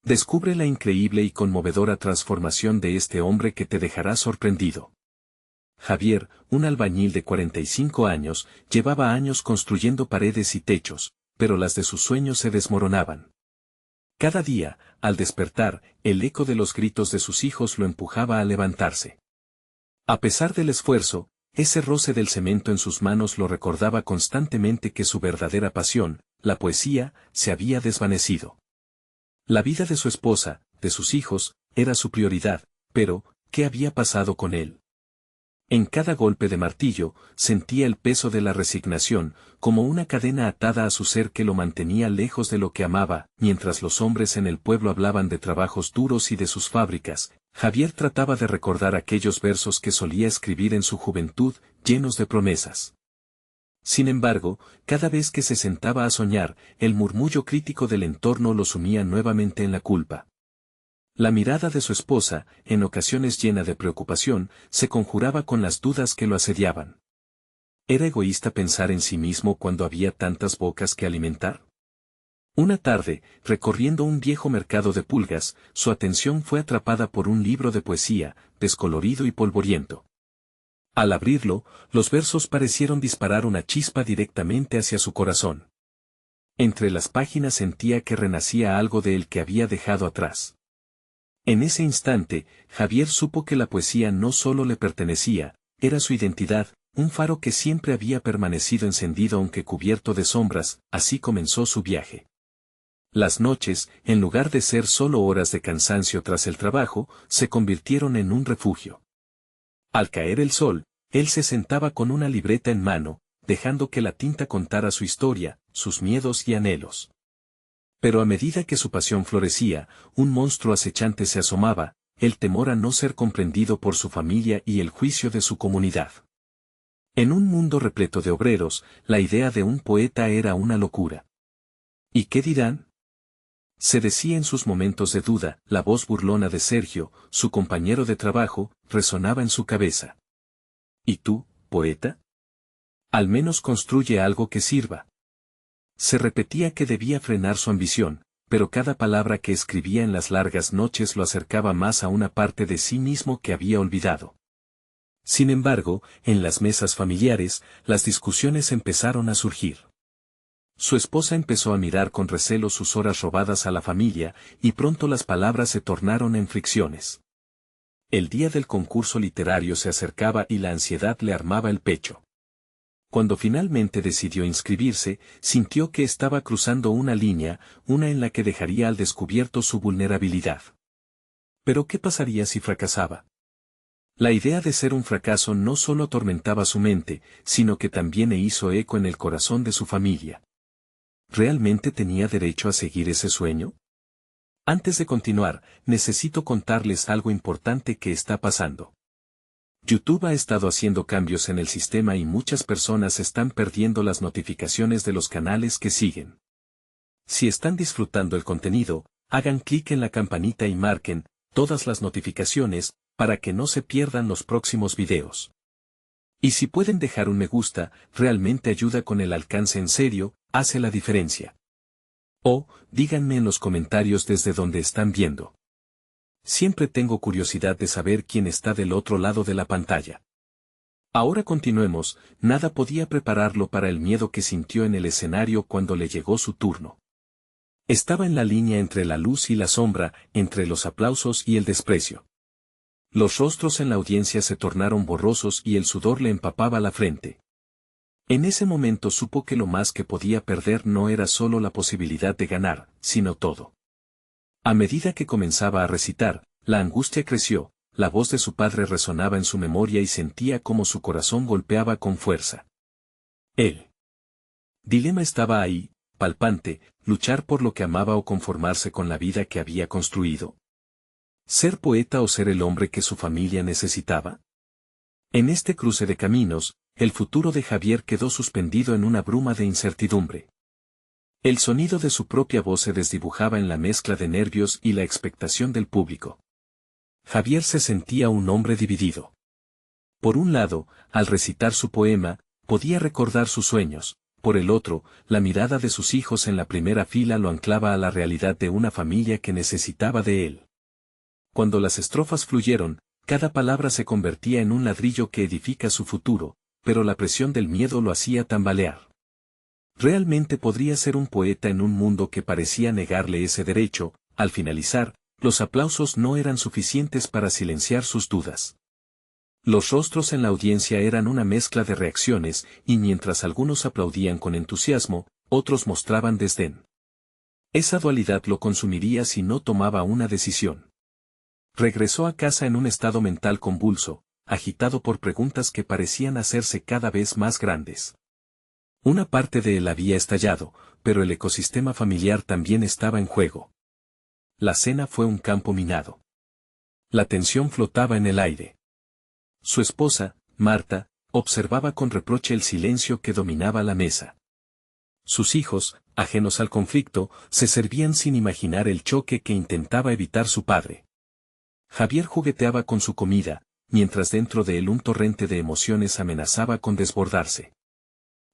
Descubre la increíble y conmovedora transformación de este hombre que te dejará sorprendido. Javier, un albañil de 45 años, llevaba años construyendo paredes y techos, pero las de sus sueños se desmoronaban. Cada día, al despertar, el eco de los gritos de sus hijos lo empujaba a levantarse. A pesar del esfuerzo, ese roce del cemento en sus manos lo recordaba constantemente que su verdadera pasión, la poesía, se había desvanecido. La vida de su esposa, de sus hijos, era su prioridad, pero, ¿qué había pasado con él? En cada golpe de martillo, sentía el peso de la resignación, como una cadena atada a su ser que lo mantenía lejos de lo que amaba. Mientras los hombres en el pueblo hablaban de trabajos duros y de sus fábricas, Javier trataba de recordar aquellos versos que solía escribir en su juventud, llenos de promesas. Sin embargo, cada vez que se sentaba a soñar, el murmullo crítico del entorno lo sumía nuevamente en la culpa. La mirada de su esposa, en ocasiones llena de preocupación, se conjuraba con las dudas que lo asediaban. ¿Era egoísta pensar en sí mismo cuando había tantas bocas que alimentar? Una tarde, recorriendo un viejo mercado de pulgas, su atención fue atrapada por un libro de poesía, descolorido y polvoriento. Al abrirlo, los versos parecieron disparar una chispa directamente hacia su corazón. Entre las páginas sentía que renacía algo de él que había dejado atrás. En ese instante, Javier supo que la poesía no solo le pertenecía, era su identidad, un faro que siempre había permanecido encendido aunque cubierto de sombras. Así comenzó su viaje. Las noches, en lugar de ser solo horas de cansancio tras el trabajo, se convirtieron en un refugio. Al caer el sol, él se sentaba con una libreta en mano, dejando que la tinta contara su historia, sus miedos y anhelos. Pero a medida que su pasión florecía, un monstruo acechante se asomaba, el temor a no ser comprendido por su familia y el juicio de su comunidad. En un mundo repleto de obreros, la idea de un poeta era una locura. ¿Y qué dirán? Se decía en sus momentos de duda. La voz burlona de Sergio, su compañero de trabajo, resonaba en su cabeza. ¿Y tú, poeta? Al menos construye algo que sirva. Se repetía que debía frenar su ambición, pero cada palabra que escribía en las largas noches lo acercaba más a una parte de sí mismo que había olvidado. Sin embargo, en las mesas familiares, las discusiones empezaron a surgir. Su esposa empezó a mirar con recelo sus horas robadas a la familia, y pronto las palabras se tornaron en fricciones. El día del concurso literario se acercaba y la ansiedad le armaba el pecho. Cuando finalmente decidió inscribirse, sintió que estaba cruzando una línea, una en la que dejaría al descubierto su vulnerabilidad. ¿Pero qué pasaría si fracasaba? La idea de ser un fracaso no solo atormentaba su mente, sino que también le hizo eco en el corazón de su familia. ¿Realmente tenía derecho a seguir ese sueño? Antes de continuar, necesito contarles algo importante que está pasando. YouTube ha estado haciendo cambios en el sistema y muchas personas están perdiendo las notificaciones de los canales que siguen. Si están disfrutando el contenido, hagan clic en la campanita y marquen todas las notificaciones para que no se pierdan los próximos videos. Y si pueden dejar un me gusta, realmente ayuda con el alcance en serio, hace la diferencia. O, díganme en los comentarios desde donde están viendo. Siempre tengo curiosidad de saber quién está del otro lado de la pantalla. Ahora continuemos. Nada podía prepararlo para el miedo que sintió en el escenario cuando le llegó su turno. Estaba en la línea entre la luz y la sombra, entre los aplausos y el desprecio. Los rostros en la audiencia se tornaron borrosos y el sudor le empapaba la frente. En ese momento supo que lo más que podía perder no era solo la posibilidad de ganar, sino todo. A medida que comenzaba a recitar, la angustia creció, la voz de su padre resonaba en su memoria y sentía como su corazón golpeaba con fuerza. El dilema estaba ahí, palpante, luchar por lo que amaba o conformarse con la vida que había construido. ¿Ser poeta o ser el hombre que su familia necesitaba? En este cruce de caminos, el futuro de Javier quedó suspendido en una bruma de incertidumbre. El sonido de su propia voz se desdibujaba en la mezcla de nervios y la expectación del público. Javier se sentía un hombre dividido. Por un lado, al recitar su poema, podía recordar sus sueños, por el otro, la mirada de sus hijos en la primera fila lo anclaba a la realidad de una familia que necesitaba de él. Cuando las estrofas fluyeron, cada palabra se convertía en un ladrillo que edifica su futuro, pero la presión del miedo lo hacía tambalear. Realmente podría ser un poeta en un mundo que parecía negarle ese derecho. Al finalizar, los aplausos no eran suficientes para silenciar sus dudas. Los rostros en la audiencia eran una mezcla de reacciones, y mientras algunos aplaudían con entusiasmo, otros mostraban desdén. Esa dualidad lo consumiría si no tomaba una decisión. Regresó a casa en un estado mental convulso, agitado por preguntas que parecían hacerse cada vez más grandes. Una parte de él había estallado, pero el ecosistema familiar también estaba en juego. La cena fue un campo minado. La tensión flotaba en el aire. Su esposa, Marta, observaba con reproche el silencio que dominaba la mesa. Sus hijos, ajenos al conflicto, se servían sin imaginar el choque que intentaba evitar su padre. Javier jugueteaba con su comida, mientras dentro de él un torrente de emociones amenazaba con desbordarse.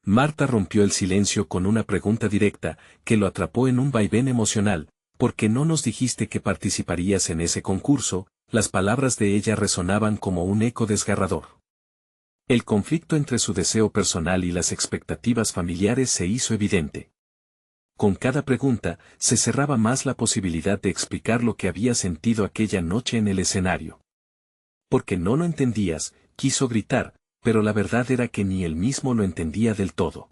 Marta rompió el silencio con una pregunta directa, que lo atrapó en un vaivén emocional. ¿Por qué no nos dijiste que participarías en ese concurso? Las palabras de ella resonaban como un eco desgarrador. El conflicto entre su deseo personal y las expectativas familiares se hizo evidente. Con cada pregunta, se cerraba más la posibilidad de explicar lo que había sentido aquella noche en el escenario. Porque no lo entendías, quiso gritar, pero la verdad era que ni él mismo lo entendía del todo.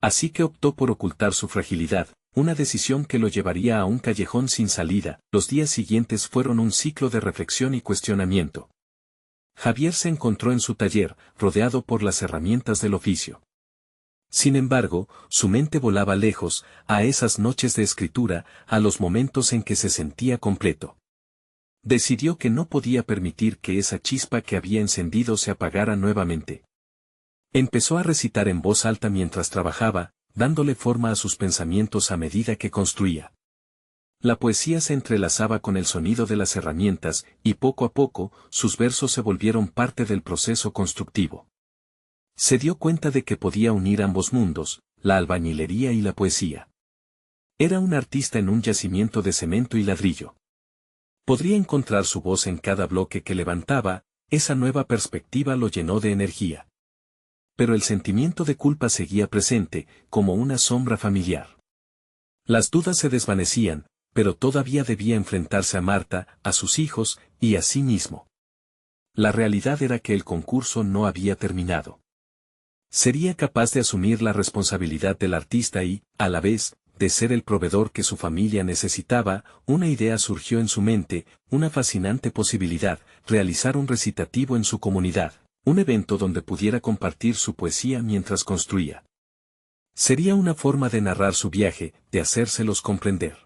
Así que optó por ocultar su fragilidad, una decisión que lo llevaría a un callejón sin salida. Los días siguientes fueron un ciclo de reflexión y cuestionamiento. Javier se encontró en su taller, rodeado por las herramientas del oficio. Sin embargo, su mente volaba lejos, a esas noches de escritura, a los momentos en que se sentía completo. Decidió que no podía permitir que esa chispa que había encendido se apagara nuevamente. Empezó a recitar en voz alta mientras trabajaba, dándole forma a sus pensamientos a medida que construía. La poesía se entrelazaba con el sonido de las herramientas, y poco a poco, sus versos se volvieron parte del proceso constructivo. Se dio cuenta de que podía unir ambos mundos, la albañilería y la poesía. Era un artista en un yacimiento de cemento y ladrillo. Podría encontrar su voz en cada bloque que levantaba. Esa nueva perspectiva lo llenó de energía. Pero el sentimiento de culpa seguía presente, como una sombra familiar. Las dudas se desvanecían, pero todavía debía enfrentarse a Marta, a sus hijos, y a sí mismo. La realidad era que el concurso no había terminado. Sería capaz de asumir la responsabilidad del artista y, a la vez, de ser el proveedor que su familia necesitaba. Una idea surgió en su mente, una fascinante posibilidad: realizar un recitativo en su comunidad. Un evento donde pudiera compartir su poesía mientras construía. Sería una forma de narrar su viaje, de hacérselos comprender.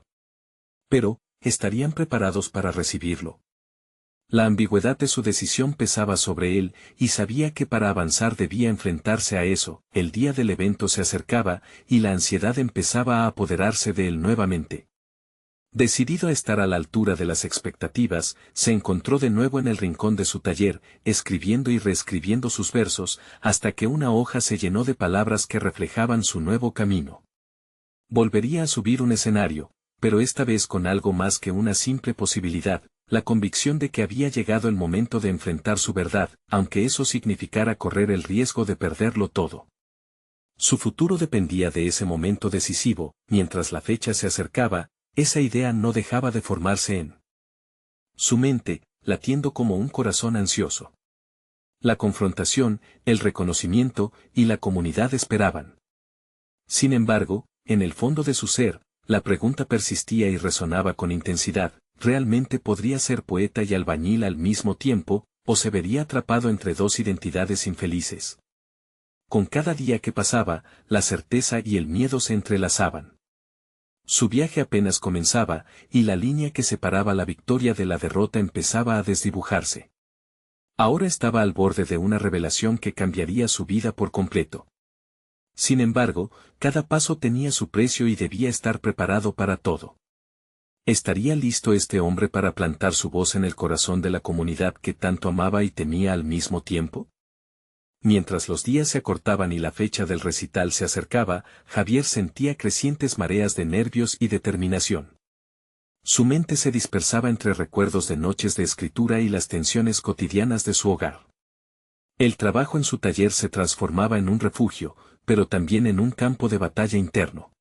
Pero, ¿estarían preparados para recibirlo? La ambigüedad de su decisión pesaba sobre él, y sabía que para avanzar debía enfrentarse a eso. El día del evento se acercaba, y la ansiedad empezaba a apoderarse de él nuevamente. Decidido a estar a la altura de las expectativas, se encontró de nuevo en el rincón de su taller, escribiendo y reescribiendo sus versos, hasta que una hoja se llenó de palabras que reflejaban su nuevo camino. Volvería a subir un escenario, pero esta vez con algo más que una simple posibilidad: la convicción de que había llegado el momento de enfrentar su verdad, aunque eso significara correr el riesgo de perderlo todo. Su futuro dependía de ese momento decisivo. Mientras la fecha se acercaba, esa idea no dejaba de formarse en su mente, latiendo como un corazón ansioso. La confrontación, el reconocimiento y la comunidad esperaban. Sin embargo, en el fondo de su ser, la pregunta persistía y resonaba con intensidad: ¿realmente podría ser poeta y albañil al mismo tiempo, o se vería atrapado entre dos identidades infelices? Con cada día que pasaba, la certeza y el miedo se entrelazaban. Su viaje apenas comenzaba, y la línea que separaba la victoria de la derrota empezaba a desdibujarse. Ahora estaba al borde de una revelación que cambiaría su vida por completo. Sin embargo, cada paso tenía su precio y debía estar preparado para todo. ¿Estaría listo este hombre para plantar su voz en el corazón de la comunidad que tanto amaba y temía al mismo tiempo? Mientras los días se acortaban y la fecha del recital se acercaba, Javier sentía crecientes mareas de nervios y determinación. Su mente se dispersaba entre recuerdos de noches de escritura y las tensiones cotidianas de su hogar. El trabajo en su taller se transformaba en un refugio, pero también en un campo de batalla interno.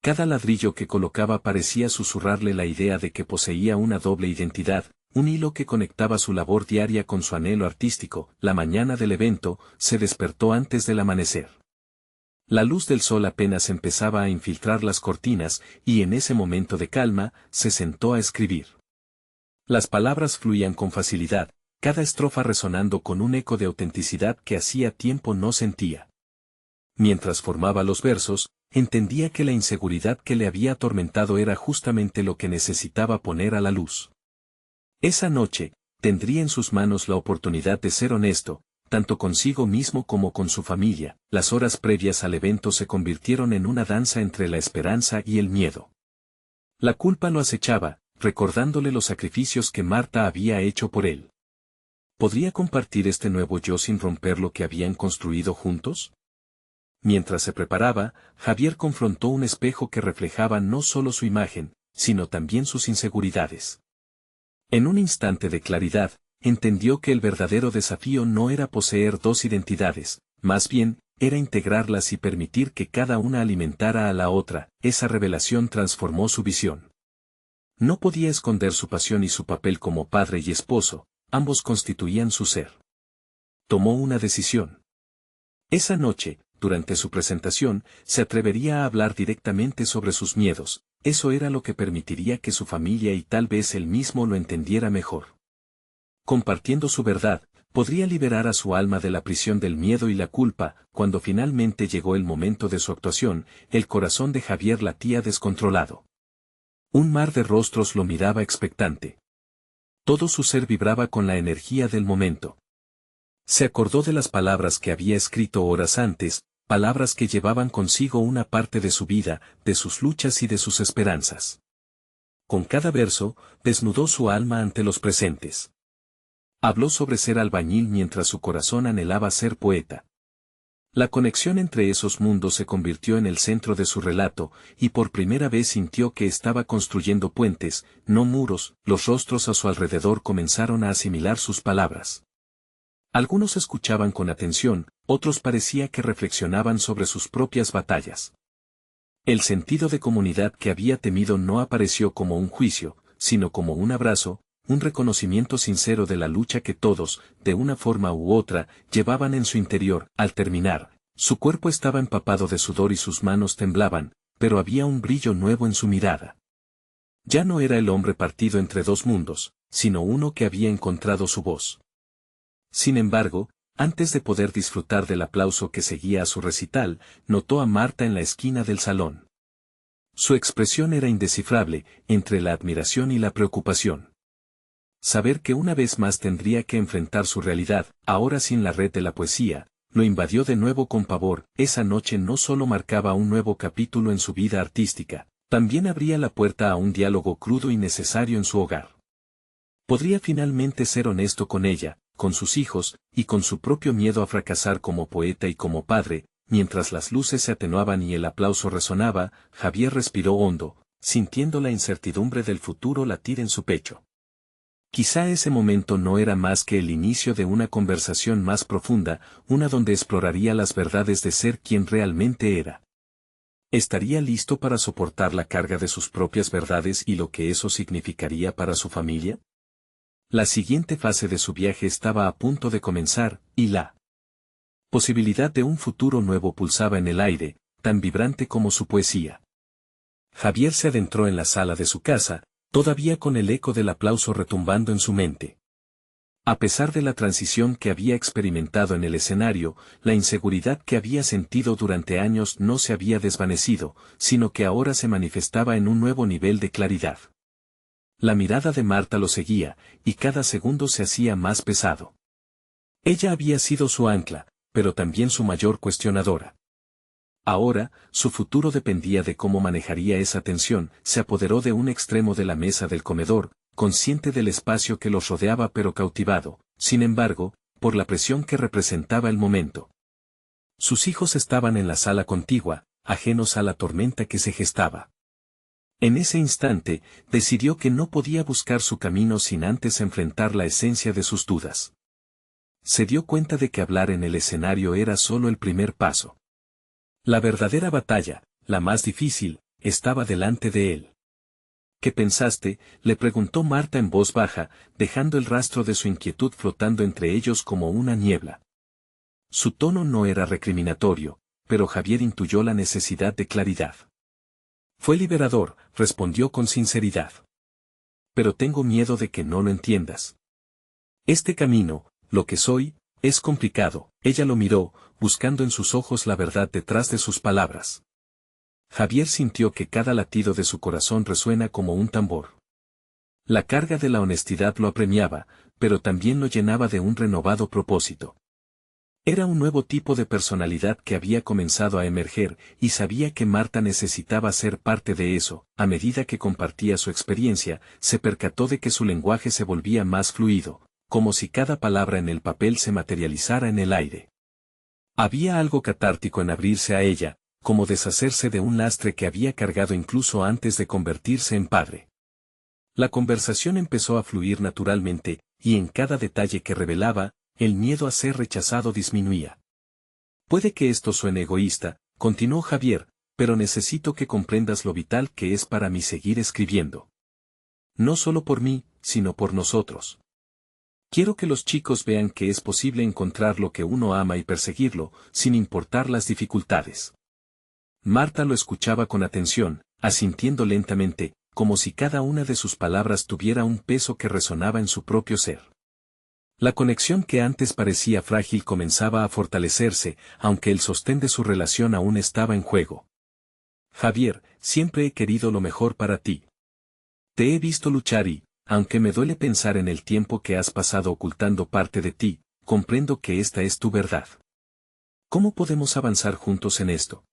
Cada ladrillo que colocaba parecía susurrarle la idea de que poseía una doble identidad, un hilo que conectaba su labor diaria con su anhelo artístico. La mañana del evento se despertó antes del amanecer. La luz del sol apenas empezaba a infiltrar las cortinas, y en ese momento de calma, se sentó a escribir. Las palabras fluían con facilidad, cada estrofa resonando con un eco de autenticidad que hacía tiempo no sentía. Mientras formaba los versos, entendía que la inseguridad que le había atormentado era justamente lo que necesitaba poner a la luz. Esa noche, tendría en sus manos la oportunidad de ser honesto, tanto consigo mismo como con su familia. Las horas previas al evento se convirtieron en una danza entre la esperanza y el miedo. La culpa lo acechaba, recordándole los sacrificios que Marta había hecho por él. ¿Podría compartir este nuevo yo sin romper lo que habían construido juntos? Mientras se preparaba, Javier confrontó un espejo que reflejaba no solo su imagen, sino también sus inseguridades. En un instante de claridad, entendió que el verdadero desafío no era poseer dos identidades, más bien, era integrarlas y permitir que cada una alimentara a la otra. Esa revelación transformó su visión. No podía esconder su pasión y su papel como padre y esposo, ambos constituían su ser. Tomó una decisión. Esa noche, durante su presentación, se atrevería a hablar directamente sobre sus miedos. Eso era lo que permitiría que su familia y tal vez él mismo lo entendiera mejor. Compartiendo su verdad, podría liberar a su alma de la prisión del miedo y la culpa. Cuando finalmente llegó el momento de su actuación, el corazón de Javier latía descontrolado. Un mar de rostros lo miraba expectante. Todo su ser vibraba con la energía del momento. Se acordó de las palabras que había escrito horas antes, palabras que llevaban consigo una parte de su vida, de sus luchas y de sus esperanzas. Con cada verso, desnudó su alma ante los presentes. Habló sobre ser albañil mientras su corazón anhelaba ser poeta. La conexión entre esos mundos se convirtió en el centro de su relato, y por primera vez sintió que estaba construyendo puentes, no muros. Los rostros a su alrededor comenzaron a asimilar sus palabras. Algunos escuchaban con atención, otros parecía que reflexionaban sobre sus propias batallas. El sentido de comunidad que había temido no apareció como un juicio, sino como un abrazo, un reconocimiento sincero de la lucha que todos, de una forma u otra, llevaban en su interior. Al terminar, su cuerpo estaba empapado de sudor y sus manos temblaban, pero había un brillo nuevo en su mirada. Ya no era el hombre partido entre dos mundos, sino uno que había encontrado su voz. Sin embargo, antes de poder disfrutar del aplauso que seguía a su recital, notó a Marta en la esquina del salón. Su expresión era indescifrable, entre la admiración y la preocupación. Saber que una vez más tendría que enfrentar su realidad, ahora sin la red de la poesía, lo invadió de nuevo con pavor. Esa noche no solo marcaba un nuevo capítulo en su vida artística, también abría la puerta a un diálogo crudo y necesario en su hogar. Podría finalmente ser honesto con ella, con sus hijos, y con su propio miedo a fracasar como poeta y como padre. Mientras las luces se atenuaban y el aplauso resonaba, Javier respiró hondo, sintiendo la incertidumbre del futuro latir en su pecho. Quizá ese momento no era más que el inicio de una conversación más profunda, una donde exploraría las verdades de ser quien realmente era. ¿Estaría listo para soportar la carga de sus propias verdades y lo que eso significaría para su familia? La siguiente fase de su viaje estaba a punto de comenzar, y la posibilidad de un futuro nuevo pulsaba en el aire, tan vibrante como su poesía. Javier se adentró en la sala de su casa, todavía con el eco del aplauso retumbando en su mente. A pesar de la transición que había experimentado en el escenario, la inseguridad que había sentido durante años no se había desvanecido, sino que ahora se manifestaba en un nuevo nivel de claridad. La mirada de Marta lo seguía, y cada segundo se hacía más pesado. Ella había sido su ancla, pero también su mayor cuestionadora. Ahora, su futuro dependía de cómo manejaría esa tensión. Se apoderó de un extremo de la mesa del comedor, consciente del espacio que los rodeaba pero cautivado. Sin embargo, por la presión que representaba el momento. Sus hijos estaban en la sala contigua, ajenos a la tormenta que se gestaba. En ese instante, decidió que no podía buscar su camino sin antes enfrentar la esencia de sus dudas. Se dio cuenta de que hablar en el escenario era solo el primer paso. La verdadera batalla, la más difícil, estaba delante de él. ¿Qué pensaste?, le preguntó Marta en voz baja, dejando el rastro de su inquietud flotando entre ellos como una niebla. Su tono no era recriminatorio, pero Javier intuyó la necesidad de claridad. Fue liberador, respondió con sinceridad. Pero tengo miedo de que no lo entiendas. Este camino, lo que soy, es complicado. Ella lo miró, buscando en sus ojos la verdad detrás de sus palabras. Javier sintió que cada latido de su corazón resuena como un tambor. La carga de la honestidad lo apremiaba, pero también lo llenaba de un renovado propósito. Era un nuevo tipo de personalidad que había comenzado a emerger, y sabía que Marta necesitaba ser parte de eso. A medida que compartía su experiencia, se percató de que su lenguaje se volvía más fluido, como si cada palabra en el papel se materializara en el aire. Había algo catártico en abrirse a ella, como deshacerse de un lastre que había cargado incluso antes de convertirse en padre. La conversación empezó a fluir naturalmente, y en cada detalle que revelaba, el miedo a ser rechazado disminuía. Puede que esto suene egoísta, continuó Javier, pero necesito que comprendas lo vital que es para mí seguir escribiendo. No solo por mí, sino por nosotros. Quiero que los chicos vean que es posible encontrar lo que uno ama y perseguirlo, sin importar las dificultades. Marta lo escuchaba con atención, asintiendo lentamente, como si cada una de sus palabras tuviera un peso que resonaba en su propio ser. La conexión que antes parecía frágil comenzaba a fortalecerse, aunque el sostén de su relación aún estaba en juego. Javier, siempre he querido lo mejor para ti. Te he visto luchar y, aunque me duele pensar en el tiempo que has pasado ocultando parte de ti, comprendo que esta es tu verdad. ¿Cómo podemos avanzar juntos en esto?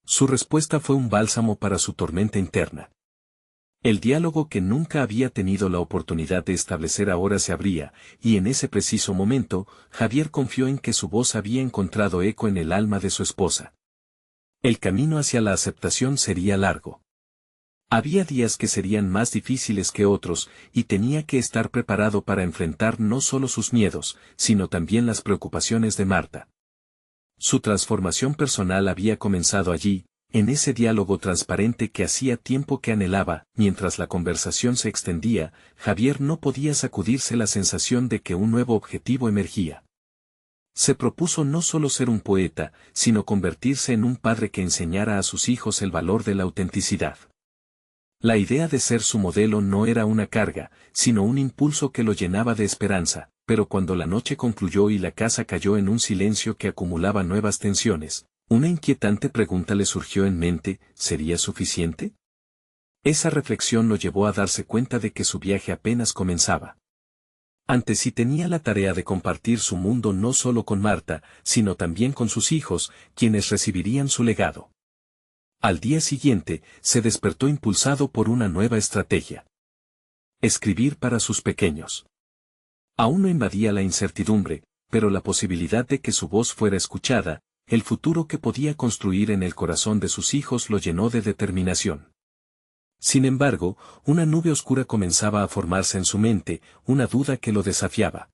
Su respuesta fue un bálsamo para su tormenta interna. El diálogo que nunca había tenido la oportunidad de establecer ahora se abría, y en ese preciso momento, Javier confió en que su voz había encontrado eco en el alma de su esposa. El camino hacia la aceptación sería largo. Había días que serían más difíciles que otros, y tenía que estar preparado para enfrentar no solo sus miedos, sino también las preocupaciones de Marta. Su transformación personal había comenzado allí, en ese diálogo transparente que hacía tiempo que anhelaba. Mientras la conversación se extendía, Javier no podía sacudirse la sensación de que un nuevo objetivo emergía. Se propuso no solo ser un poeta, sino convertirse en un padre que enseñara a sus hijos el valor de la autenticidad. La idea de ser su modelo no era una carga, sino un impulso que lo llenaba de esperanza, pero cuando la noche concluyó y la casa cayó en un silencio que acumulaba nuevas tensiones, una inquietante pregunta le surgió en mente: ¿sería suficiente? Esa reflexión lo llevó a darse cuenta de que su viaje apenas comenzaba. Antes sí tenía la tarea de compartir su mundo no solo con Marta, sino también con sus hijos, quienes recibirían su legado. Al día siguiente, se despertó impulsado por una nueva estrategia. Escribir para sus pequeños. Aún no invadía la incertidumbre, pero la posibilidad de que su voz fuera escuchada, el futuro que podía construir en el corazón de sus hijos lo llenó de determinación. Sin embargo, una nube oscura comenzaba a formarse en su mente, una duda que lo desafiaba.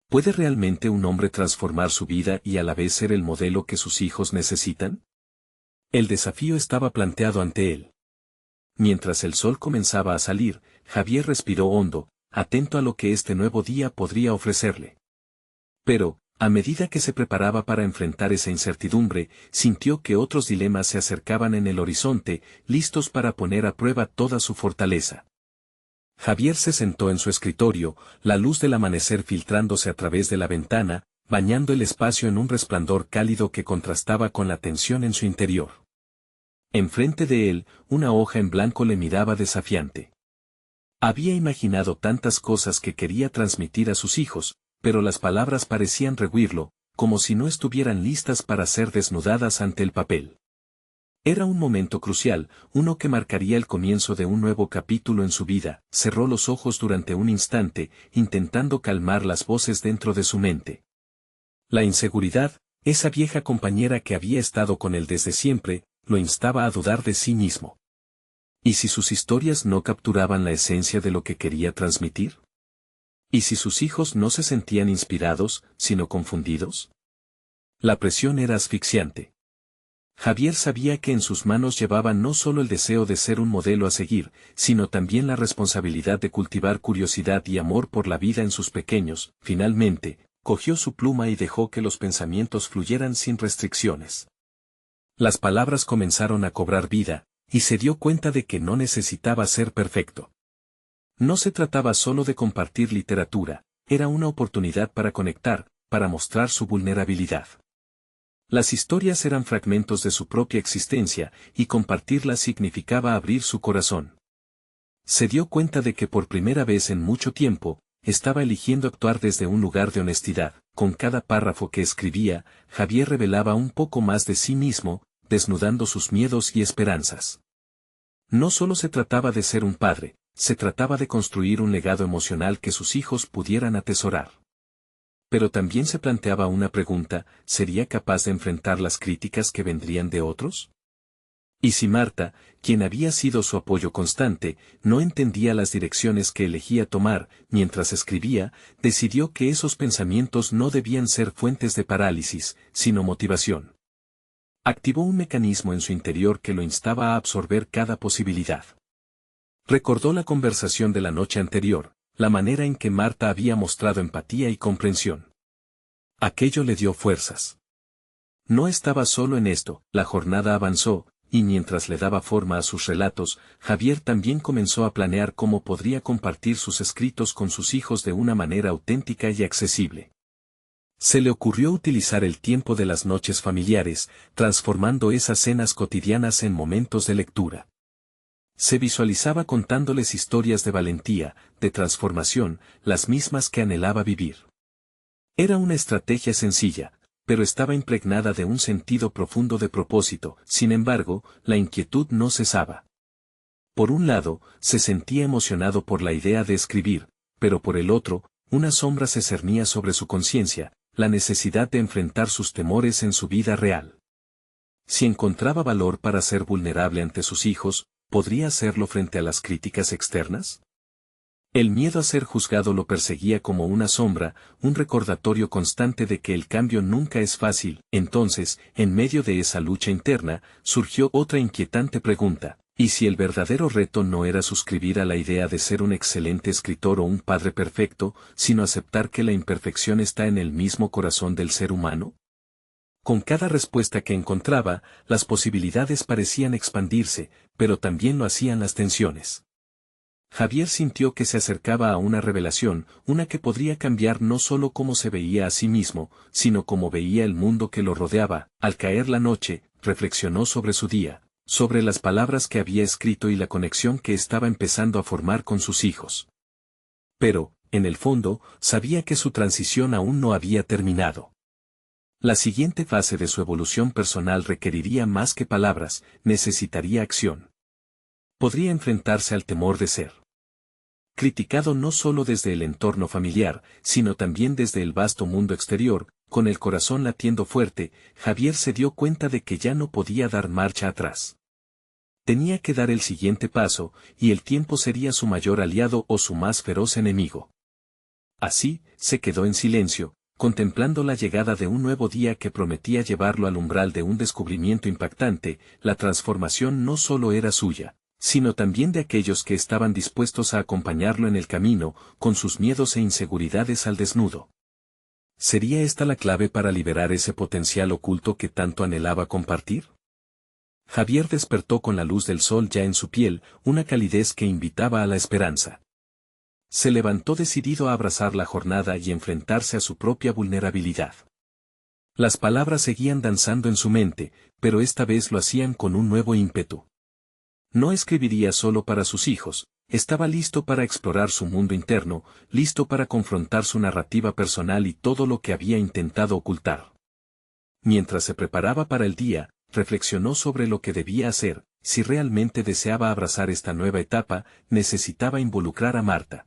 ¿Puede realmente un hombre transformar su vida y a la vez ser el modelo que sus hijos necesitan? El desafío estaba planteado ante él. Mientras el sol comenzaba a salir, Javier respiró hondo, atento a lo que este nuevo día podría ofrecerle. Pero, a medida que se preparaba para enfrentar esa incertidumbre, sintió que otros dilemas se acercaban en el horizonte, listos para poner a prueba toda su fortaleza. Javier se sentó en su escritorio, la luz del amanecer filtrándose a través de la ventana, bañando el espacio en un resplandor cálido que contrastaba con la tensión en su interior. Enfrente de él, una hoja en blanco le miraba desafiante. Había imaginado tantas cosas que quería transmitir a sus hijos, pero las palabras parecían rehuirlo, como si no estuvieran listas para ser desnudadas ante el papel. Era un momento crucial, uno que marcaría el comienzo de un nuevo capítulo en su vida. Cerró los ojos durante un instante, intentando calmar las voces dentro de su mente. La inseguridad, esa vieja compañera que había estado con él desde siempre, lo instaba a dudar de sí mismo. ¿Y si sus historias no capturaban la esencia de lo que quería transmitir? ¿Y si sus hijos no se sentían inspirados, sino confundidos? La presión era asfixiante. Javier sabía que en sus manos llevaba no solo el deseo de ser un modelo a seguir, sino también la responsabilidad de cultivar curiosidad y amor por la vida en sus pequeños. Finalmente, cogió su pluma y dejó que los pensamientos fluyeran sin restricciones. Las palabras comenzaron a cobrar vida, y se dio cuenta de que no necesitaba ser perfecto. No se trataba solo de compartir literatura, era una oportunidad para conectar, para mostrar su vulnerabilidad. Las historias eran fragmentos de su propia existencia, y compartirlas significaba abrir su corazón. Se dio cuenta de que por primera vez en mucho tiempo, estaba eligiendo actuar desde un lugar de honestidad. Con cada párrafo que escribía, Javier revelaba un poco más de sí mismo, desnudando sus miedos y esperanzas. No solo se trataba de ser un padre, se trataba de construir un legado emocional que sus hijos pudieran atesorar. Pero también se planteaba una pregunta: ¿sería capaz de enfrentar las críticas que vendrían de otros? Y si Marta, quien había sido su apoyo constante, no entendía las direcciones que elegía tomar, mientras escribía, decidió que esos pensamientos no debían ser fuentes de parálisis, sino motivación. Activó un mecanismo en su interior que lo instaba a absorber cada posibilidad. Recordó la conversación de la noche anterior, la manera en que Marta había mostrado empatía y comprensión. Aquello le dio fuerzas. No estaba solo en esto. La jornada avanzó, y mientras le daba forma a sus relatos, Javier también comenzó a planear cómo podría compartir sus escritos con sus hijos de una manera auténtica y accesible. Se le ocurrió utilizar el tiempo de las noches familiares, transformando esas cenas cotidianas en momentos de lectura. Se visualizaba contándoles historias de valentía, de transformación, las mismas que anhelaba vivir. Era una estrategia sencilla, pero estaba impregnada de un sentido profundo de propósito. Sin embargo, la inquietud no cesaba. Por un lado, se sentía emocionado por la idea de escribir, pero por el otro, una sombra se cernía sobre su conciencia, la necesidad de enfrentar sus temores en su vida real. Si encontraba valor para ser vulnerable ante sus hijos, ¿podría hacerlo frente a las críticas externas? El miedo a ser juzgado lo perseguía como una sombra, un recordatorio constante de que el cambio nunca es fácil. Entonces, en medio de esa lucha interna, surgió otra inquietante pregunta: ¿y si el verdadero reto no era suscribir a la idea de ser un excelente escritor o un padre perfecto, sino aceptar que la imperfección está en el mismo corazón del ser humano? Con cada respuesta que encontraba, las posibilidades parecían expandirse, pero también lo hacían las tensiones. Javier sintió que se acercaba a una revelación, una que podría cambiar no solo cómo se veía a sí mismo, sino cómo veía el mundo que lo rodeaba. Al caer la noche, reflexionó sobre su día, sobre las palabras que había escrito y la conexión que estaba empezando a formar con sus hijos. Pero, en el fondo, sabía que su transición aún no había terminado. La siguiente fase de su evolución personal requeriría más que palabras, necesitaría acción. Podría enfrentarse al temor de ser criticado no solo desde el entorno familiar, sino también desde el vasto mundo exterior. Con el corazón latiendo fuerte, Javier se dio cuenta de que ya no podía dar marcha atrás. Tenía que dar el siguiente paso, y el tiempo sería su mayor aliado o su más feroz enemigo. Así, se quedó en silencio, contemplando la llegada de un nuevo día que prometía llevarlo al umbral de un descubrimiento impactante. La transformación no solo era suya, sino también de aquellos que estaban dispuestos a acompañarlo en el camino, con sus miedos e inseguridades al desnudo. ¿Sería esta la clave para liberar ese potencial oculto que tanto anhelaba compartir? Javier despertó con la luz del sol ya en su piel, una calidez que invitaba a la esperanza. Se levantó decidido a abrazar la jornada y enfrentarse a su propia vulnerabilidad. Las palabras seguían danzando en su mente, pero esta vez lo hacían con un nuevo ímpetu. No escribiría solo para sus hijos, estaba listo para explorar su mundo interno, listo para confrontar su narrativa personal y todo lo que había intentado ocultar. Mientras se preparaba para el día, reflexionó sobre lo que debía hacer. Si realmente deseaba abrazar esta nueva etapa, necesitaba involucrar a Marta.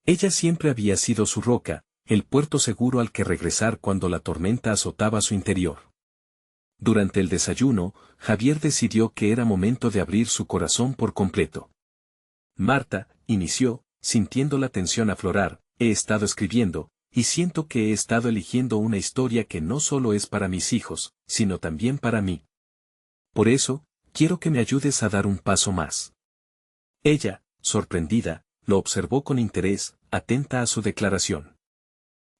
Ella siempre había sido su roca, el puerto seguro al que regresar cuando la tormenta azotaba su interior. Durante el desayuno, Javier decidió que era momento de abrir su corazón por completo. Marta, inició, sintiendo la tensión aflorar, he estado escribiendo, y siento que he estado eligiendo una historia que no solo es para mis hijos, sino también para mí. Por eso, quiero que me ayudes a dar un paso más. Ella, sorprendida, lo observó con interés, atenta a su declaración.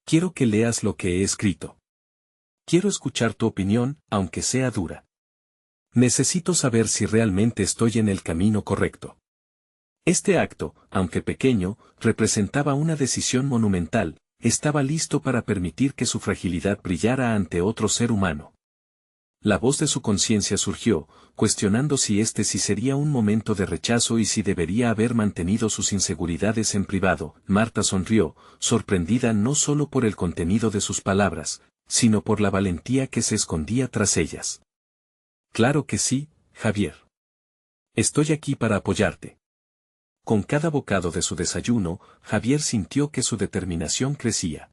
Quiero que leas lo que he escrito. Quiero escuchar tu opinión, aunque sea dura. Necesito saber si realmente estoy en el camino correcto. Este acto, aunque pequeño, representaba una decisión monumental. Estaba listo para permitir que su fragilidad brillara ante otro ser humano. La voz de su conciencia surgió, cuestionando si este sí sería un momento de rechazo y si debería haber mantenido sus inseguridades en privado. Marta sonrió, sorprendida no solo por el contenido de sus palabras, sino por la valentía que se escondía tras ellas. Claro que sí, Javier. Estoy aquí para apoyarte. Con cada bocado de su desayuno, Javier sintió que su determinación crecía.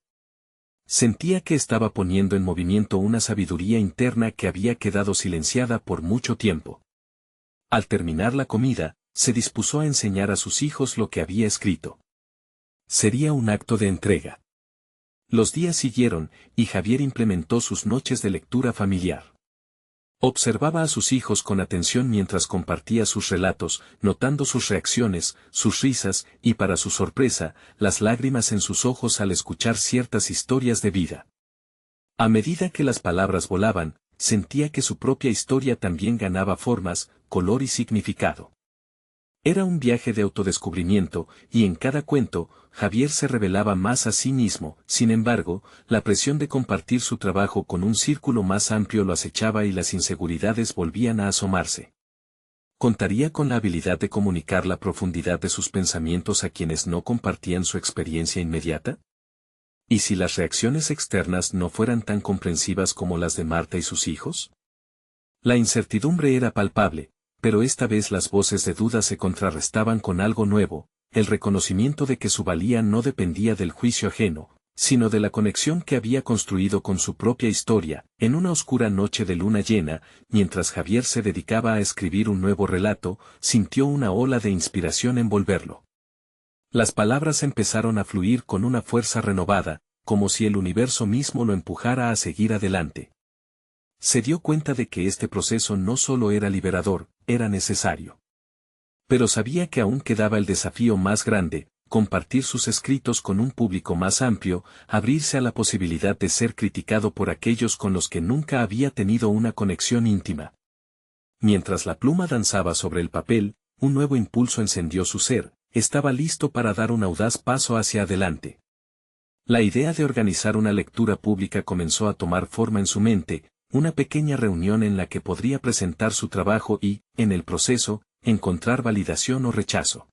Sentía que estaba poniendo en movimiento una sabiduría interna que había quedado silenciada por mucho tiempo. Al terminar la comida, se dispuso a enseñar a sus hijos lo que había escrito. Sería un acto de entrega. Los días siguieron, y Javier implementó sus noches de lectura familiar. Observaba a sus hijos con atención mientras compartía sus relatos, notando sus reacciones, sus risas, y para su sorpresa, las lágrimas en sus ojos al escuchar ciertas historias de vida. A medida que las palabras volaban, sentía que su propia historia también ganaba formas, color y significado. Era un viaje de autodescubrimiento, y en cada cuento, Javier se revelaba más a sí mismo. Sin embargo, la presión de compartir su trabajo con un círculo más amplio lo acechaba y las inseguridades volvían a asomarse. ¿Contaría con la habilidad de comunicar la profundidad de sus pensamientos a quienes no compartían su experiencia inmediata? ¿Y si las reacciones externas no fueran tan comprensivas como las de Marta y sus hijos? La incertidumbre era palpable, pero esta vez las voces de duda se contrarrestaban con algo nuevo, el reconocimiento de que su valía no dependía del juicio ajeno, sino de la conexión que había construido con su propia historia. En una oscura noche de luna llena, mientras Javier se dedicaba a escribir un nuevo relato, sintió una ola de inspiración envolverlo. Las palabras empezaron a fluir con una fuerza renovada, como si el universo mismo lo empujara a seguir adelante. Se dio cuenta de que este proceso no solo era liberador, era necesario. Pero sabía que aún quedaba el desafío más grande, compartir sus escritos con un público más amplio, abrirse a la posibilidad de ser criticado por aquellos con los que nunca había tenido una conexión íntima. Mientras la pluma danzaba sobre el papel, un nuevo impulso encendió su ser, estaba listo para dar un audaz paso hacia adelante. La idea de organizar una lectura pública comenzó a tomar forma en su mente, una pequeña reunión en la que podría presentar su trabajo y, en el proceso, encontrar validación o rechazo.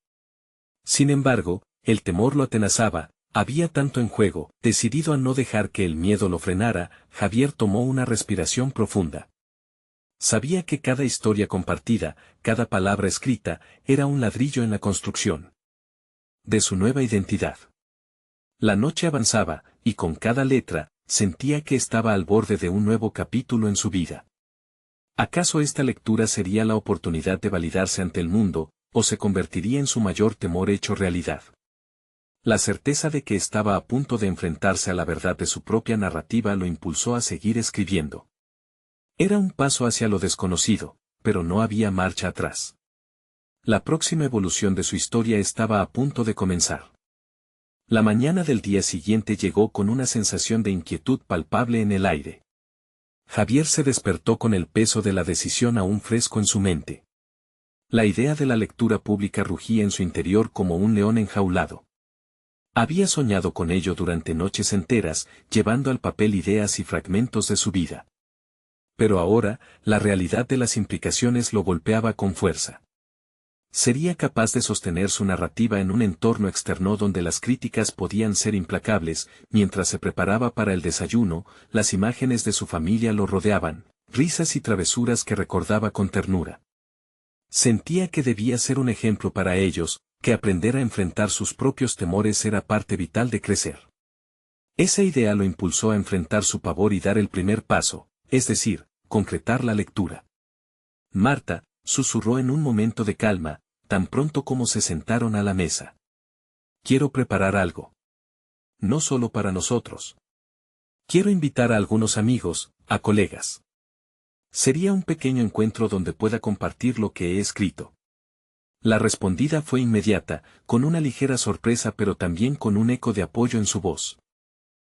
Sin embargo, el temor lo atenazaba, había tanto en juego. Decidido a no dejar que el miedo lo frenara, Javier tomó una respiración profunda. Sabía que cada historia compartida, cada palabra escrita, era un ladrillo en la construcción de su nueva identidad. La noche avanzaba, y con cada letra, sentía que estaba al borde de un nuevo capítulo en su vida. ¿Acaso esta lectura sería la oportunidad de validarse ante el mundo, o se convertiría en su mayor temor hecho realidad? La certeza de que estaba a punto de enfrentarse a la verdad de su propia narrativa lo impulsó a seguir escribiendo. Era un paso hacia lo desconocido, pero no había marcha atrás. La próxima evolución de su historia estaba a punto de comenzar. La mañana del día siguiente llegó con una sensación de inquietud palpable en el aire. Javier se despertó con el peso de la decisión aún fresco en su mente. La idea de la lectura pública rugía en su interior como un león enjaulado. Había soñado con ello durante noches enteras, llevando al papel ideas y fragmentos de su vida. Pero ahora, la realidad de las implicaciones lo golpeaba con fuerza. ¿Sería capaz de sostener su narrativa en un entorno externo donde las críticas podían ser implacables? Mientras se preparaba para el desayuno, las imágenes de su familia lo rodeaban, risas y travesuras que recordaba con ternura. Sentía que debía ser un ejemplo para ellos, que aprender a enfrentar sus propios temores era parte vital de crecer. Esa idea lo impulsó a enfrentar su pavor y dar el primer paso, es decir, concretar la lectura. Marta, susurró en un momento de calma, tan pronto como se sentaron a la mesa. Quiero preparar algo. No solo para nosotros. Quiero invitar a algunos amigos, a colegas. Sería un pequeño encuentro donde pueda compartir lo que he escrito. La respondida fue inmediata, con una ligera sorpresa pero también con un eco de apoyo en su voz.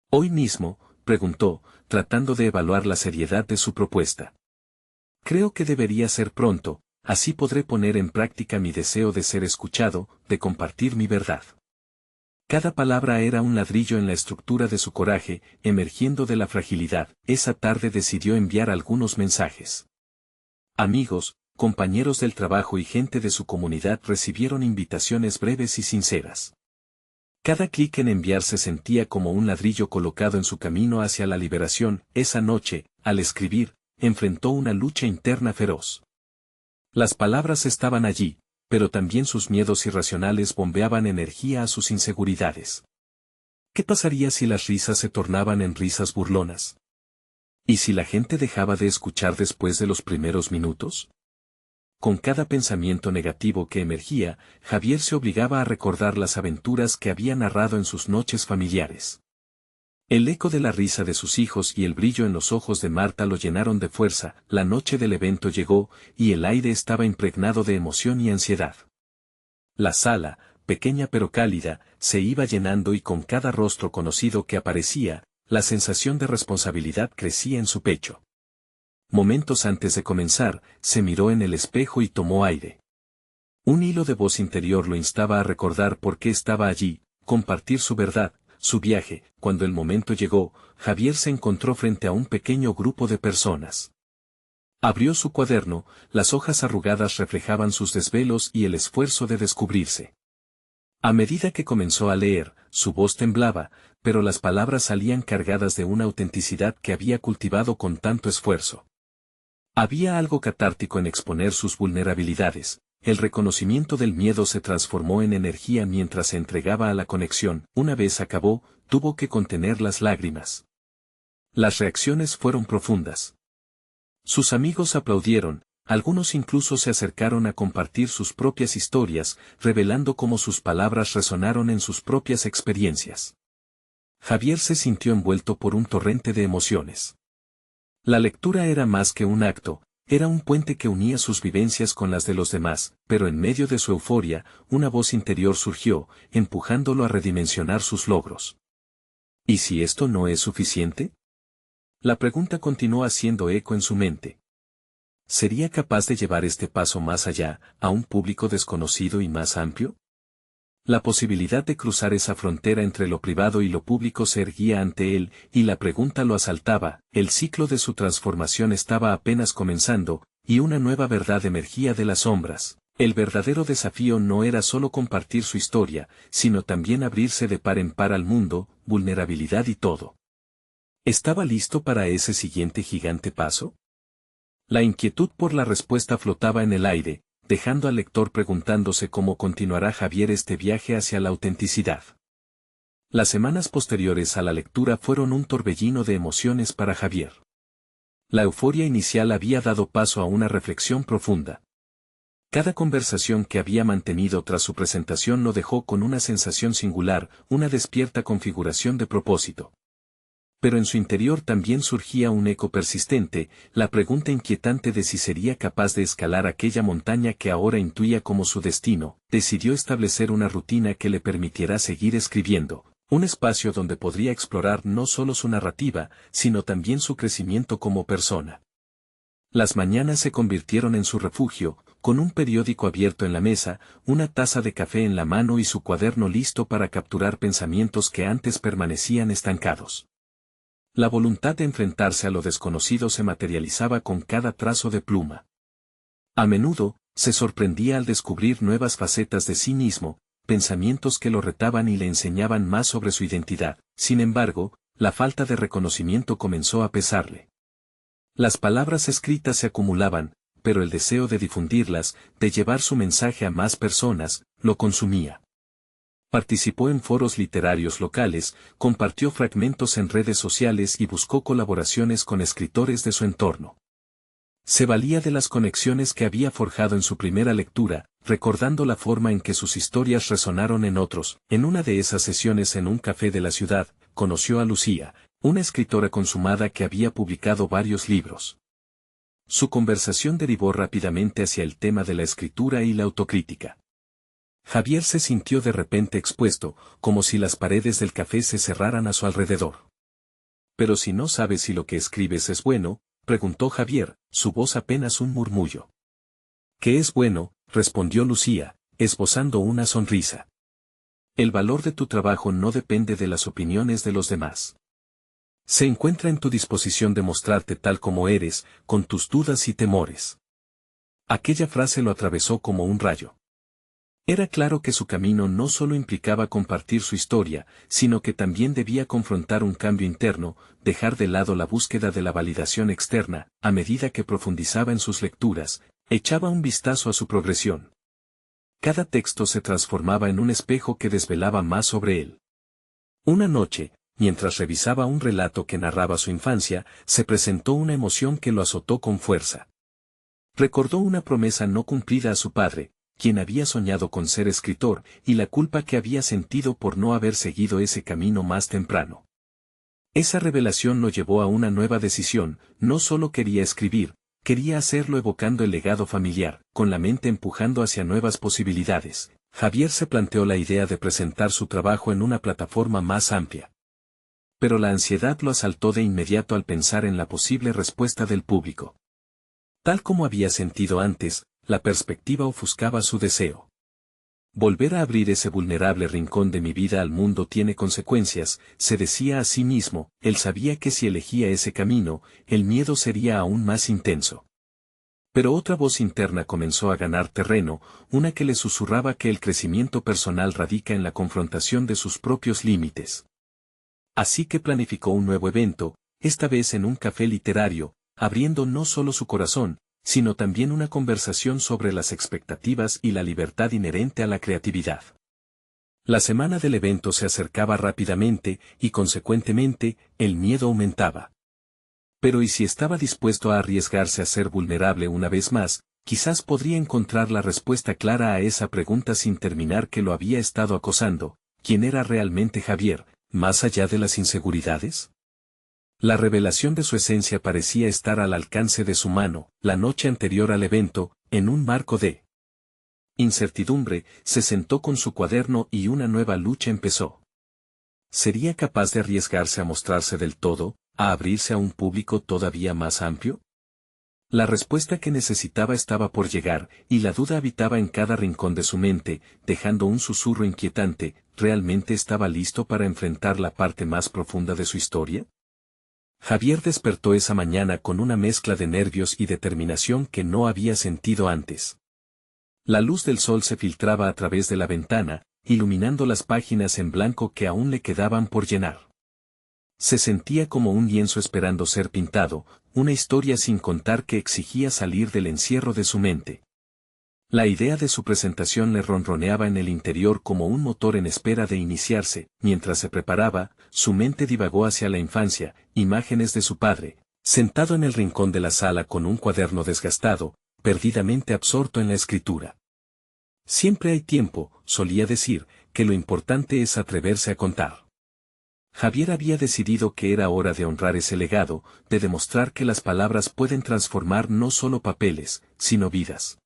¿Hoy mismo?, preguntó, tratando de evaluar la seriedad de su propuesta. Creo que debería ser pronto, así podré poner en práctica mi deseo de ser escuchado, de compartir mi verdad. Cada palabra era un ladrillo en la estructura de su coraje, emergiendo de la fragilidad. Esa tarde decidió enviar algunos mensajes. Amigos, compañeros del trabajo y gente de su comunidad recibieron invitaciones breves y sinceras. Cada clic en enviar se sentía como un ladrillo colocado en su camino hacia la liberación. Esa noche, al escribir, enfrentó una lucha interna feroz. Las palabras estaban allí, pero también sus miedos irracionales bombeaban energía a sus inseguridades. ¿Qué pasaría si las risas se tornaban en risas burlonas? ¿Y si la gente dejaba de escuchar después de los primeros minutos? Con cada pensamiento negativo que emergía, Javier se obligaba a recordar las aventuras que había narrado en sus noches familiares. El eco de la risa de sus hijos y el brillo en los ojos de Marta lo llenaron de fuerza. La noche del evento llegó, y el aire estaba impregnado de emoción y ansiedad. La sala, pequeña pero cálida, se iba llenando y con cada rostro conocido que aparecía, la sensación de responsabilidad crecía en su pecho. Momentos antes de comenzar, se miró en el espejo y tomó aire. Un hilo de voz interior lo instaba a recordar por qué estaba allí, compartir su verdad, su viaje. Cuando el momento llegó, Javier se encontró frente a un pequeño grupo de personas. Abrió su cuaderno, las hojas arrugadas reflejaban sus desvelos y el esfuerzo de descubrirse. A medida que comenzó a leer, su voz temblaba, pero las palabras salían cargadas de una autenticidad que había cultivado con tanto esfuerzo. Había algo catártico en exponer sus vulnerabilidades. El reconocimiento del miedo se transformó en energía mientras se entregaba a la conexión. Una vez acabó, tuvo que contener las lágrimas. Las reacciones fueron profundas. Sus amigos aplaudieron, algunos incluso se acercaron a compartir sus propias historias, revelando cómo sus palabras resonaron en sus propias experiencias. Javier se sintió envuelto por un torrente de emociones. La lectura era más que un acto, era un puente que unía sus vivencias con las de los demás, pero en medio de su euforia, una voz interior surgió, empujándolo a redimensionar sus logros. ¿Y si esto no es suficiente? La pregunta continuó haciendo eco en su mente. ¿Sería capaz de llevar este paso más allá, a un público desconocido y más amplio? La posibilidad de cruzar esa frontera entre lo privado y lo público se erguía ante él, y la pregunta lo asaltaba. El ciclo de su transformación estaba apenas comenzando, y una nueva verdad emergía de las sombras. El verdadero desafío no era solo compartir su historia, sino también abrirse de par en par al mundo, vulnerabilidad y todo. ¿Estaba listo para ese siguiente gigante paso? La inquietud por la respuesta flotaba en el aire, dejando al lector preguntándose cómo continuará Javier este viaje hacia la autenticidad. Las semanas posteriores a la lectura fueron un torbellino de emociones para Javier. La euforia inicial había dado paso a una reflexión profunda. Cada conversación que había mantenido tras su presentación lo dejó con una sensación singular, una despierta configuración de propósito. Pero en su interior también surgía un eco persistente, la pregunta inquietante de si sería capaz de escalar aquella montaña que ahora intuía como su destino. Decidió establecer una rutina que le permitiera seguir escribiendo, un espacio donde podría explorar no solo su narrativa, sino también su crecimiento como persona. Las mañanas se convirtieron en su refugio, con un periódico abierto en la mesa, una taza de café en la mano y su cuaderno listo para capturar pensamientos que antes permanecían estancados. La voluntad de enfrentarse a lo desconocido se materializaba con cada trazo de pluma. A menudo, se sorprendía al descubrir nuevas facetas de sí mismo, pensamientos que lo retaban y le enseñaban más sobre su identidad. Sin embargo, la falta de reconocimiento comenzó a pesarle. Las palabras escritas se acumulaban, pero el deseo de difundirlas, de llevar su mensaje a más personas, lo consumía. Participó en foros literarios locales, compartió fragmentos en redes sociales y buscó colaboraciones con escritores de su entorno. Se valía de las conexiones que había forjado en su primera lectura, recordando la forma en que sus historias resonaron en otros. En una de esas sesiones en un café de la ciudad, conoció a Lucía, una escritora consumada que había publicado varios libros. Su conversación derivó rápidamente hacia el tema de la escritura y la autocrítica. Javier se sintió de repente expuesto, como si las paredes del café se cerraran a su alrededor. «Pero si no sabes si lo que escribes es bueno», preguntó Javier, su voz apenas un murmullo. «¿Qué es bueno?», respondió Lucía, esbozando una sonrisa. «El valor de tu trabajo no depende de las opiniones de los demás. Se encuentra en tu disposición de mostrarte tal como eres, con tus dudas y temores». Aquella frase lo atravesó como un rayo. Era claro que su camino no solo implicaba compartir su historia, sino que también debía confrontar un cambio interno, dejar de lado la búsqueda de la validación externa. A medida que profundizaba en sus lecturas, echaba un vistazo a su progresión. Cada texto se transformaba en un espejo que desvelaba más sobre él. Una noche, mientras revisaba un relato que narraba su infancia, se presentó una emoción que lo azotó con fuerza. Recordó una promesa no cumplida a su padre, quien había soñado con ser escritor, y la culpa que había sentido por no haber seguido ese camino más temprano. Esa revelación lo llevó a una nueva decisión. No solo quería escribir, quería hacerlo evocando el legado familiar, con la mente empujando hacia nuevas posibilidades. Javier se planteó la idea de presentar su trabajo en una plataforma más amplia. Pero la ansiedad lo asaltó de inmediato al pensar en la posible respuesta del público. Tal como había sentido antes, la perspectiva ofuscaba su deseo. Volver a abrir ese vulnerable rincón de mi vida al mundo tiene consecuencias, se decía a sí mismo. Él sabía que si elegía ese camino, el miedo sería aún más intenso. Pero otra voz interna comenzó a ganar terreno, una que le susurraba que el crecimiento personal radica en la confrontación de sus propios límites. Así que planificó un nuevo evento, esta vez en un café literario, abriendo no solo su corazón, sino también una conversación sobre las expectativas y la libertad inherente a la creatividad. La semana del evento se acercaba rápidamente, y consecuentemente, el miedo aumentaba. Pero ¿y si estaba dispuesto a arriesgarse a ser vulnerable una vez más? Quizás podría encontrar la respuesta clara a esa pregunta sin terminar que lo había estado acosando. ¿Quién era realmente Javier, más allá de las inseguridades? La revelación de su esencia parecía estar al alcance de su mano. La noche anterior al evento, en un marco de incertidumbre, se sentó con su cuaderno y una nueva lucha empezó. ¿Sería capaz de arriesgarse a mostrarse del todo, a abrirse a un público todavía más amplio? La respuesta que necesitaba estaba por llegar, y la duda habitaba en cada rincón de su mente, dejando un susurro inquietante. ¿Realmente estaba listo para enfrentar la parte más profunda de su historia? Javier despertó esa mañana con una mezcla de nervios y determinación que no había sentido antes. La luz del sol se filtraba a través de la ventana, iluminando las páginas en blanco que aún le quedaban por llenar. Se sentía como un lienzo esperando ser pintado, una historia sin contar que exigía salir del encierro de su mente. La idea de su presentación le ronroneaba en el interior como un motor en espera de iniciarse. Mientras se preparaba, su mente divagó hacia la infancia, imágenes de su padre, sentado en el rincón de la sala con un cuaderno desgastado, perdidamente absorto en la escritura. Siempre hay tiempo, solía decir, que lo importante es atreverse a contar. Javier había decidido que era hora de honrar ese legado, de demostrar que las palabras pueden transformar no solo papeles, sino vidas.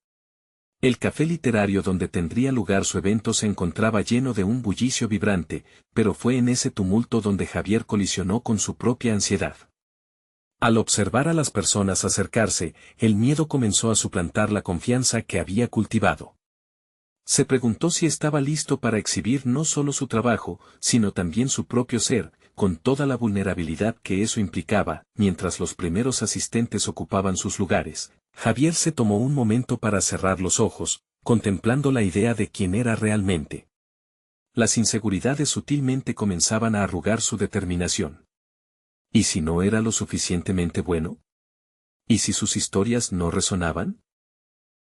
El café literario donde tendría lugar su evento se encontraba lleno de un bullicio vibrante, pero fue en ese tumulto donde Javier colisionó con su propia ansiedad. Al observar a las personas acercarse, el miedo comenzó a suplantar la confianza que había cultivado. Se preguntó si estaba listo para exhibir no solo su trabajo, sino también su propio ser, con toda la vulnerabilidad que eso implicaba. Mientras los primeros asistentes ocupaban sus lugares, Javier se tomó un momento para cerrar los ojos, contemplando la idea de quién era realmente. Las inseguridades sutilmente comenzaban a arrugar su determinación. ¿Y si no era lo suficientemente bueno? ¿Y si sus historias no resonaban?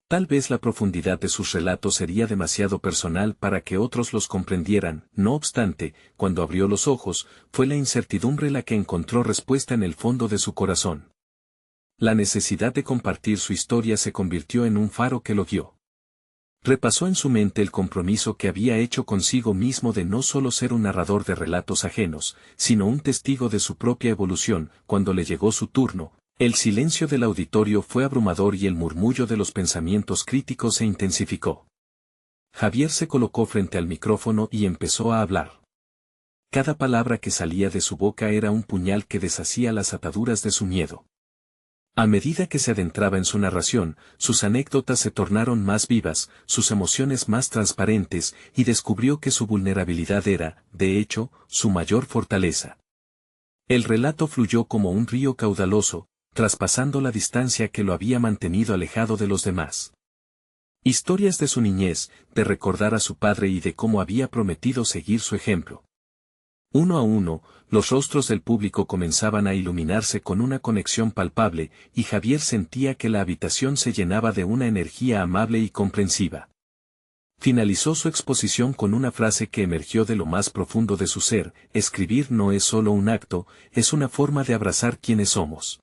Tal vez la profundidad de sus relatos sería demasiado personal para que otros los comprendieran. No obstante, cuando abrió los ojos, fue la incertidumbre la que encontró respuesta en el fondo de su corazón. La necesidad de compartir su historia se convirtió en un faro que lo guió. Repasó en su mente el compromiso que había hecho consigo mismo de no solo ser un narrador de relatos ajenos, sino un testigo de su propia evolución. Cuando le llegó su turno, el silencio del auditorio fue abrumador y el murmullo de los pensamientos críticos se intensificó. Javier se colocó frente al micrófono y empezó a hablar. Cada palabra que salía de su boca era un puñal que deshacía las ataduras de su miedo. A medida que se adentraba en su narración, sus anécdotas se tornaron más vivas, sus emociones más transparentes, y descubrió que su vulnerabilidad era, de hecho, su mayor fortaleza. El relato fluyó como un río caudaloso, traspasando la distancia que lo había mantenido alejado de los demás. Historias de su niñez, de recordar a su padre y de cómo había prometido seguir su ejemplo. Uno a uno, los rostros del público comenzaban a iluminarse con una conexión palpable, y Javier sentía que la habitación se llenaba de una energía amable y comprensiva. Finalizó su exposición con una frase que emergió de lo más profundo de su ser: escribir no es solo un acto, es una forma de abrazar quienes somos.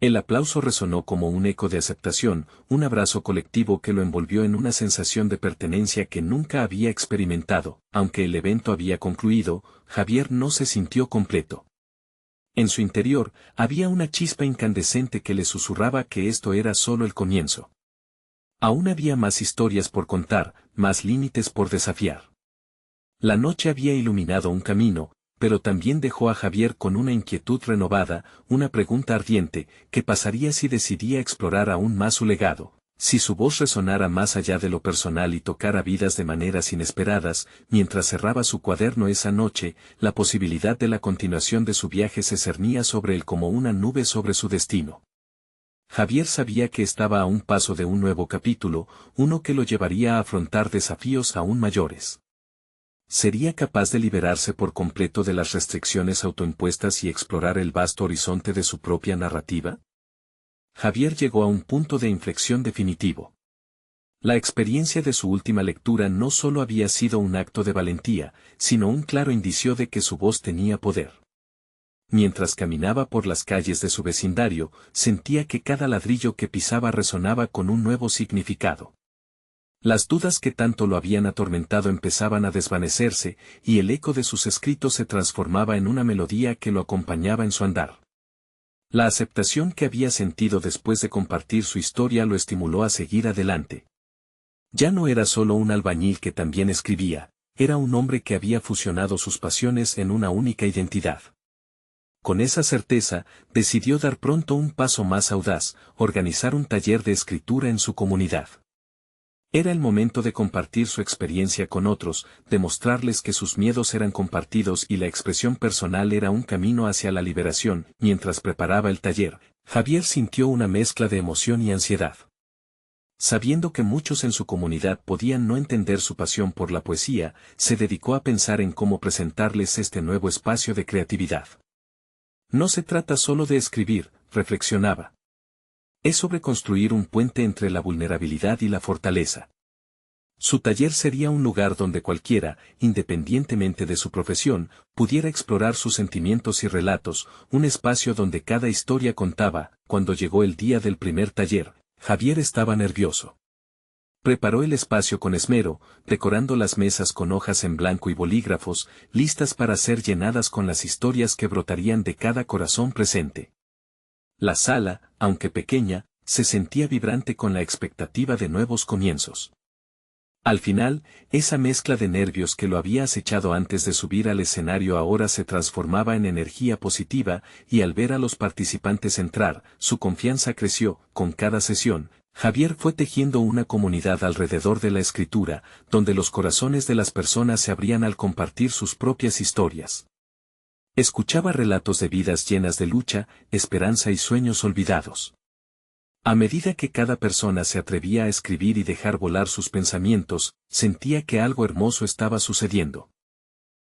El aplauso resonó como un eco de aceptación, un abrazo colectivo que lo envolvió en una sensación de pertenencia que nunca había experimentado. Aunque el evento había concluido, Javier no se sintió completo. En su interior, había una chispa incandescente que le susurraba que esto era solo el comienzo. Aún había más historias por contar, más límites por desafiar. La noche había iluminado un camino, pero también dejó a Javier con una inquietud renovada, una pregunta ardiente: ¿qué pasaría si decidía explorar aún más su legado? Si su voz resonara más allá de lo personal y tocara vidas de maneras inesperadas. Mientras cerraba su cuaderno esa noche, la posibilidad de la continuación de su viaje se cernía sobre él como una nube sobre su destino. Javier sabía que estaba a un paso de un nuevo capítulo, uno que lo llevaría a afrontar desafíos aún mayores. ¿Sería capaz de liberarse por completo de las restricciones autoimpuestas y explorar el vasto horizonte de su propia narrativa? Javier llegó a un punto de inflexión definitivo. La experiencia de su última lectura no solo había sido un acto de valentía, sino un claro indicio de que su voz tenía poder. Mientras caminaba por las calles de su vecindario, sentía que cada ladrillo que pisaba resonaba con un nuevo significado. Las dudas que tanto lo habían atormentado empezaban a desvanecerse, y el eco de sus escritos se transformaba en una melodía que lo acompañaba en su andar. La aceptación que había sentido después de compartir su historia lo estimuló a seguir adelante. Ya no era solo un albañil que también escribía, era un hombre que había fusionado sus pasiones en una única identidad. Con esa certeza, decidió dar pronto un paso más audaz: organizar un taller de escritura en su comunidad. Era el momento de compartir su experiencia con otros, demostrarles que sus miedos eran compartidos y la expresión personal era un camino hacia la liberación. Mientras preparaba el taller, Javier sintió una mezcla de emoción y ansiedad. Sabiendo que muchos en su comunidad podían no entender su pasión por la poesía, se dedicó a pensar en cómo presentarles este nuevo espacio de creatividad. No se trata solo de escribir, reflexionaba. Es sobre construir un puente entre la vulnerabilidad y la fortaleza. Su taller sería un lugar donde cualquiera, independientemente de su profesión, pudiera explorar sus sentimientos y relatos, un espacio donde cada historia contaba. Cuando llegó el día del primer taller, Javier estaba nervioso. Preparó el espacio con esmero, decorando las mesas con hojas en blanco y bolígrafos, listas para ser llenadas con las historias que brotarían de cada corazón presente. La sala, aunque pequeña, se sentía vibrante con la expectativa de nuevos comienzos. Al final, esa mezcla de nervios que lo había acechado antes de subir al escenario ahora se transformaba en energía positiva, y al ver a los participantes entrar, su confianza creció. Con cada sesión, Javier fue tejiendo una comunidad alrededor de la escritura, donde los corazones de las personas se abrían al compartir sus propias historias. Escuchaba relatos de vidas llenas de lucha, esperanza y sueños olvidados. A medida que cada persona se atrevía a escribir y dejar volar sus pensamientos, sentía que algo hermoso estaba sucediendo.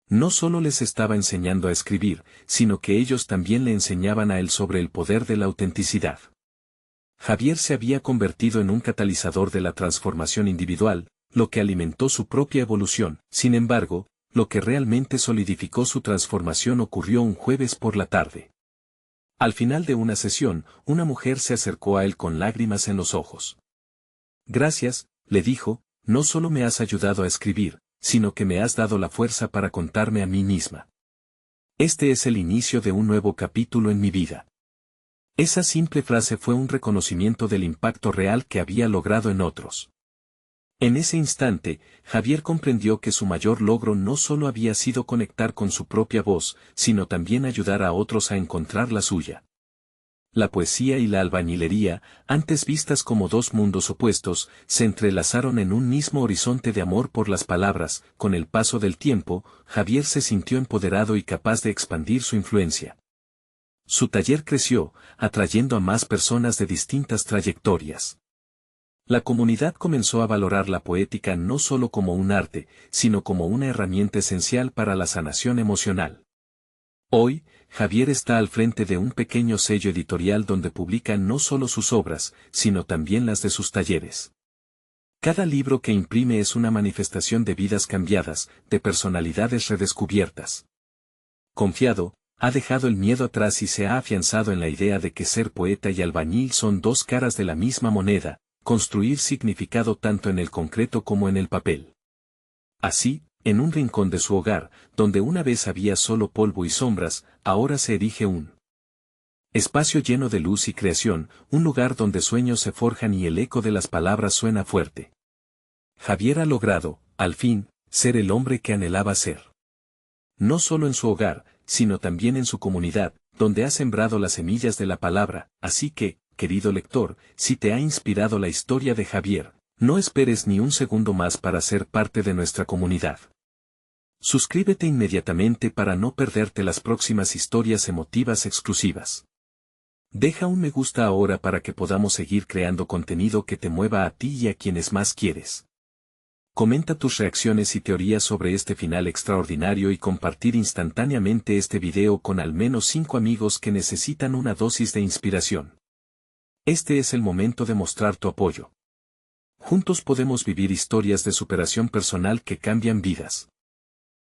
No solo les estaba enseñando a escribir, sino que ellos también le enseñaban a él sobre el poder de la autenticidad. Javier se había convertido en un catalizador de la transformación individual, lo que alimentó su propia evolución. Sin embargo, lo que realmente solidificó su transformación ocurrió un jueves por la tarde. Al final de una sesión, una mujer se acercó a él con lágrimas en los ojos. Gracias, le dijo, no solo me has ayudado a escribir, sino que me has dado la fuerza para contarme a mí misma. Este es el inicio de un nuevo capítulo en mi vida. Esa simple frase fue un reconocimiento del impacto real que había logrado en otros. En ese instante, Javier comprendió que su mayor logro no solo había sido conectar con su propia voz, sino también ayudar a otros a encontrar la suya. La poesía y la albañilería, antes vistas como dos mundos opuestos, se entrelazaron en un mismo horizonte de amor por las palabras. Con el paso del tiempo, Javier se sintió empoderado y capaz de expandir su influencia. Su taller creció, atrayendo a más personas de distintas trayectorias. La comunidad comenzó a valorar la poética no solo como un arte, sino como una herramienta esencial para la sanación emocional. Hoy, Javier está al frente de un pequeño sello editorial donde publica no solo sus obras, sino también las de sus talleres. Cada libro que imprime es una manifestación de vidas cambiadas, de personalidades redescubiertas. Confiado, ha dejado el miedo atrás y se ha afianzado en la idea de que ser poeta y albañil son dos caras de la misma moneda, construir significado tanto en el concreto como en el papel. Así, en un rincón de su hogar, donde una vez había solo polvo y sombras, ahora se erige un espacio lleno de luz y creación, un lugar donde sueños se forjan y el eco de las palabras suena fuerte. Javier ha logrado, al fin, ser el hombre que anhelaba ser. No solo en su hogar, sino también en su comunidad, donde ha sembrado las semillas de la palabra. Así que, querido lector, si te ha inspirado la historia de Javier, no esperes ni un segundo más para ser parte de nuestra comunidad. Suscríbete inmediatamente para no perderte las próximas historias emotivas exclusivas. Deja un me gusta ahora para que podamos seguir creando contenido que te mueva a ti y a quienes más quieres. Comenta tus reacciones y teorías sobre este final extraordinario y compartir instantáneamente este video con al menos 5 amigos que necesitan una dosis de inspiración. Este es el momento de mostrar tu apoyo. Juntos podemos vivir historias de superación personal que cambian vidas.